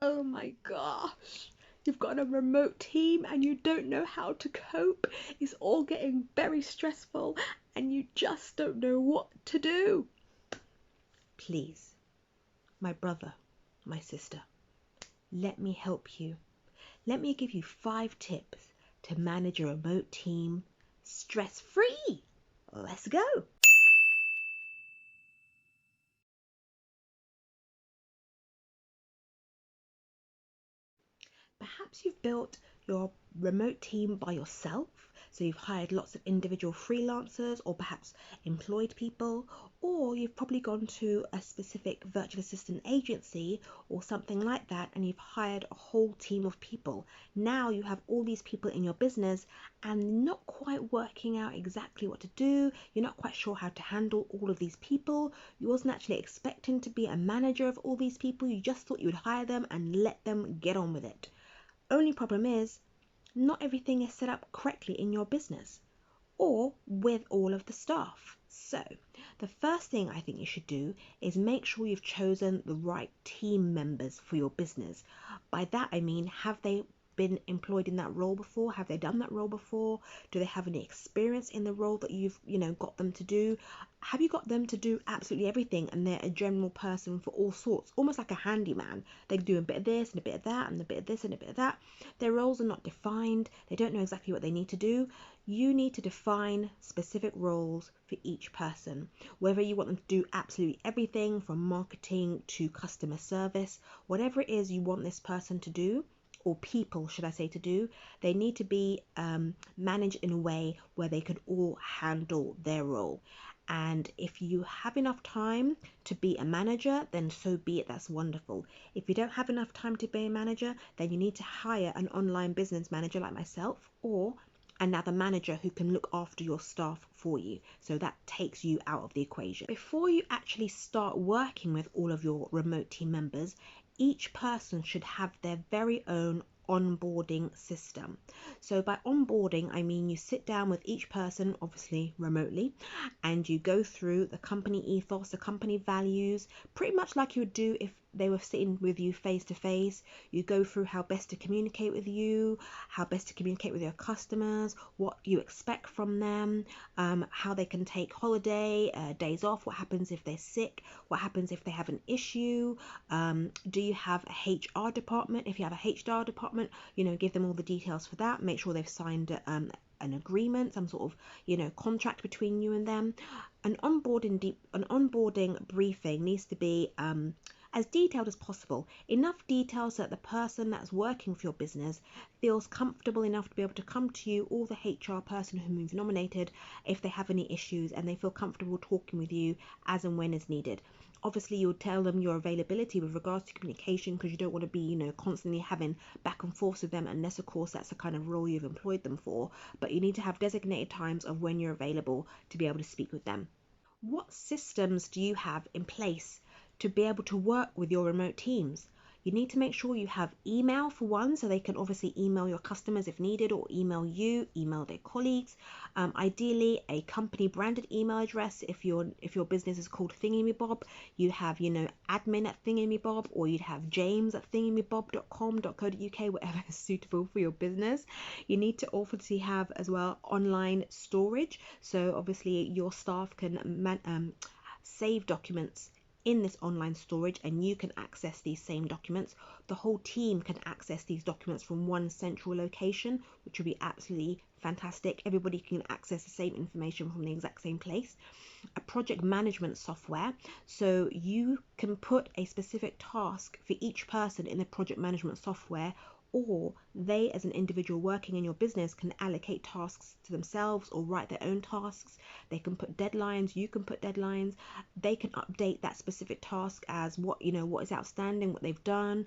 Oh my gosh. You've got a remote team and you don't know how to cope. It's all getting very stressful and you just don't know what to do. Please, my brother, my sister, let me help you. Let me give you 5 tips to manage a remote team stress-free. Let's go. Perhaps you've built your remote team by yourself, so you've hired lots of individual freelancers or perhaps employed people, or you've probably gone to a specific virtual assistant agency or something like that and you've hired a whole team of people. Now you have all these people in your business and not quite working out exactly what to do. You're not quite sure how to handle all of these people. You wasn't actually expecting to be a manager of all these people. You just thought you would hire them and let them get on with it. Only problem is, not everything is set up correctly in your business or with all of the staff. So, the first thing I think you should do is make sure you've chosen the right team members for your business. By that I mean, have they been employed in that role before? Have they done that role before? Do they have any experience in the role that you've got them to do? Have you got them to do absolutely everything and they're a general person for all sorts, almost like a handyman? They do a bit of this and a bit of that and a bit of this and a bit of that. Their roles are not defined. They don't know exactly what they need to do. You need to define specific roles for each person, whether you want them to do absolutely everything from marketing to customer service, whatever it is you want this person to do, or people, should I say, to do, they need to be managed in a way where they could all handle their role. And if you have enough time to be a manager, then so be it, that's wonderful. If you don't have enough time to be a manager, then you need to hire an online business manager like myself or another manager who can look after your staff for you. So that takes you out of the equation. Before you actually start working with all of your remote team members, each person should have their very own onboarding system. So by onboarding, I mean you sit down with each person, obviously remotely, and you go through the company ethos, the company values, pretty much like you would do if they were sitting with you face to face. You go through how best to communicate with you, how best to communicate with your customers, what you expect from them, how they can take holiday, days off, what happens if they're sick, what happens if they have an issue, do you have a HR department? If you have a HR department, give them all the details for that. Make sure they've signed an agreement, some sort of contract between you and them. An onboarding briefing needs to be as detailed as possible. Enough details so that the person that's working for your business feels comfortable enough to be able to come to you or the HR person whom you've nominated if they have any issues, and they feel comfortable talking with you as and when is needed. Obviously, you'll tell them your availability with regards to communication, because you don't want to be, constantly having back and forth with them, unless, of course, that's the kind of role you've employed them for. But you need to have designated times of when you're available to be able to speak with them. What systems do you have in place to be able to work with your remote teams? You need to make sure you have email for one, so they can obviously email your customers if needed, or email you, email their colleagues. Ideally, a company branded email address. If your business is called Thingamabob, you have admin at Thingamabob, or you'd have James at thingamabob.com.co.uk, whatever is suitable for your business. You need to obviously have as well online storage, so obviously your staff can save documents in this online storage, and you can access these same documents. The whole team can access these documents from one central location, which would be absolutely fantastic. Everybody can access the same information from the exact same place. A project management software, so you can put a specific task for each person in the project management software, or they as an individual working in your business can allocate tasks to themselves or write their own tasks. They can put deadlines, you can put deadlines, they can update that specific task as what is outstanding, what they've done,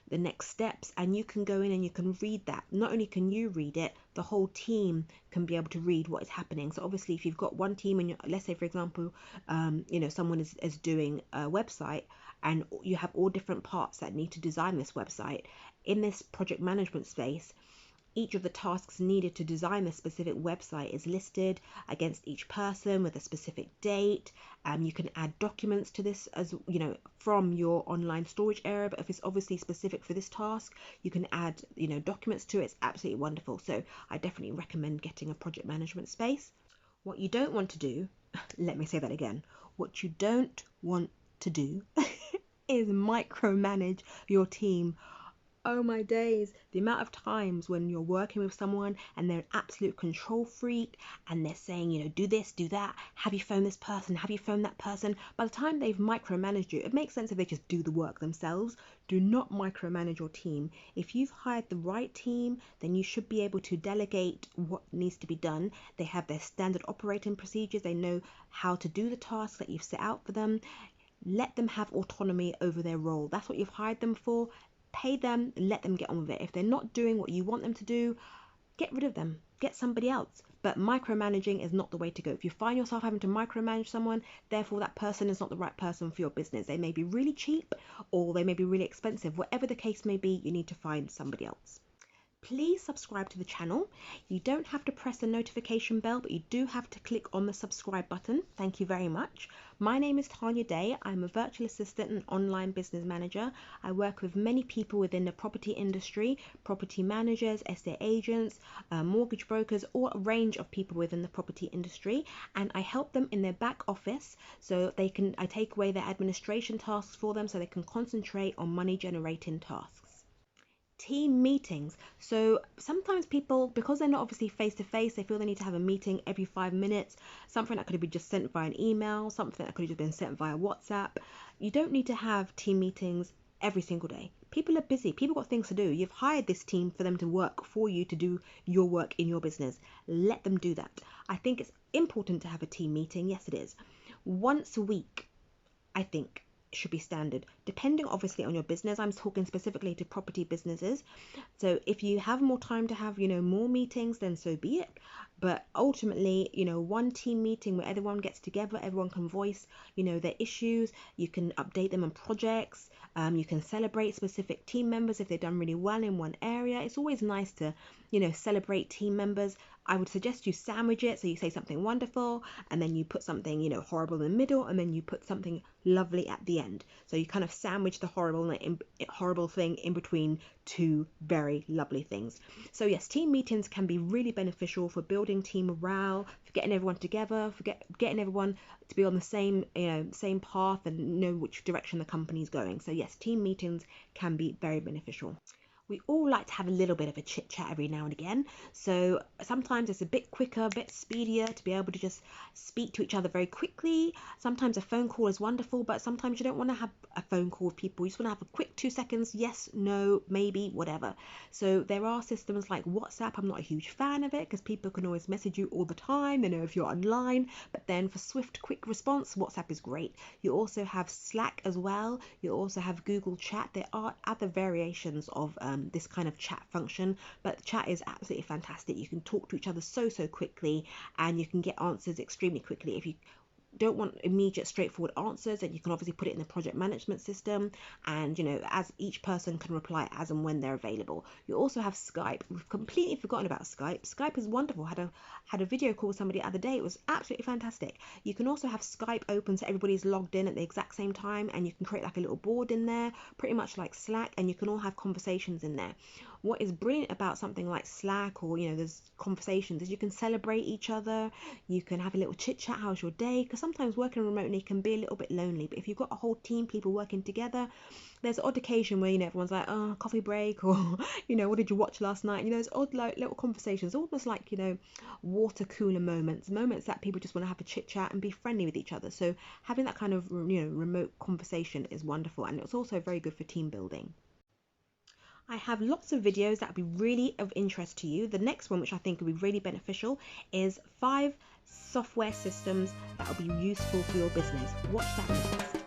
the next steps, and you can go in and you can read that. Not only can you read it, the whole team can be able to read what is happening. So obviously if you've got one team and let's say for example someone is doing a website, and you have all different parts that need to design this website, in this project management space, Each of the tasks needed to design a specific website is listed against each person with a specific date. You can add documents to this, as you know, from your online storage area, but if it's obviously specific for this task, you can add, you know, documents to it. It's absolutely wonderful. So I definitely recommend getting a project management space. What you don't want to do, let me say that again, what you don't want to do is micromanage your team. Oh my days, the amount of times when you're working with someone and they're an absolute control freak and they're saying, you know, do this, do that, have you phoned this person, have you phoned that person? By the time they've micromanaged you, it makes sense if they just do the work themselves. Do not micromanage your team. If you've hired the right team, then you should be able to delegate what needs to be done. They have their standard operating procedures. They know how to do the tasks that you've set out for them. Let them have autonomy over their role. That's what you've hired them for. Pay them, let them get on with it. If they're not doing what you want them to do, get rid of them, get somebody else. But micromanaging is not the way to go. If you find yourself having to micromanage someone, therefore that person is not the right person for your business. They may be really cheap or they may be really expensive. Whatever the case may be, you need to find somebody else. Please subscribe to the channel. You don't have to press the notification bell, but you do have to click on the subscribe button. Thank you very much. My name is Tanya Day. I'm a virtual assistant and online business manager. I work with many people within the property industry, property managers, estate agents, mortgage brokers, or a range of people within the property industry. And I help them in their back office so I take away their administration tasks for them so they can concentrate on money generating tasks. Team meetings. So sometimes people, because they're not obviously face to face, they feel they need to have a meeting every 5 minutes, something that could have been just sent via an email, something that could have just been sent via WhatsApp. You don't need to have team meetings every single day. People are busy, people got things to do. You've hired this team for them to work for you, to do your work in your business. Let them do that. I think it's important to have a team meeting. Yes, it is. Once a week, I think, should be standard, depending obviously on your business. I'm talking specifically to property businesses. So if you have more time to have, you know, more meetings, then so be it. But ultimately, you know, one team meeting where everyone gets together, everyone can voice, you know, their issues. You can update them on projects. You can celebrate specific team members if they've done really well in one area. It's always nice to, you know, celebrate team members. I would suggest you sandwich it. So you say something wonderful and then you put something, you know, horrible in the middle, and then you put something lovely at the end. So you kind of sandwich the horrible thing in between two very lovely things. So yes, team meetings can be really beneficial for building team morale, for getting everyone together, for getting everyone to be on the same path and know which direction the company's going. So yes, team meetings can be very beneficial. We all like to have a little bit of a chit chat every now and again. So sometimes it's a bit quicker, a bit speedier to be able to just speak to each other very quickly. Sometimes a phone call is wonderful, but sometimes you don't want to have a phone call with people. You just want to have a quick 2 seconds, yes, no, maybe, whatever. So there are systems like WhatsApp. I'm not a huge fan of it because people can always message you all the time. They know if you're online, but then for swift, quick response, WhatsApp is great. You also have Slack as well. You also have Google Chat. There are other variations of this kind of chat function, but chat is absolutely fantastic. You can talk to each other so quickly, and you can get answers extremely quickly. If you don't want immediate straightforward answers, and you can obviously put it in the project management system, and you know, as each person can reply as and when they're available. You also have Skype. We've completely forgotten about Skype. Skype is wonderful. Had a video call with somebody the other day. It was absolutely fantastic. You can also have Skype open so everybody's logged in at the exact same time, and you can create like a little board in there, pretty much like Slack, and you can all have conversations in there. What is brilliant about something like Slack, or you know, there's conversations, is you can celebrate each other. You can have a little chit chat. How's your day? Because sometimes working remotely can be a little bit lonely, but if you've got a whole team, people working together, there's an odd occasion where, you know, everyone's like, oh, coffee break, or you know, what did you watch last night? You know, there's odd like little conversations, almost like, you know, water cooler moments that people just want to have a chit chat and be friendly with each other. So having that kind of, you know, remote conversation is wonderful, and it's also very good for team building. I have lots of videos that will be really of interest to you. The next one, which I think will be really beneficial, is 5 software systems that will be useful for your business. Watch that next.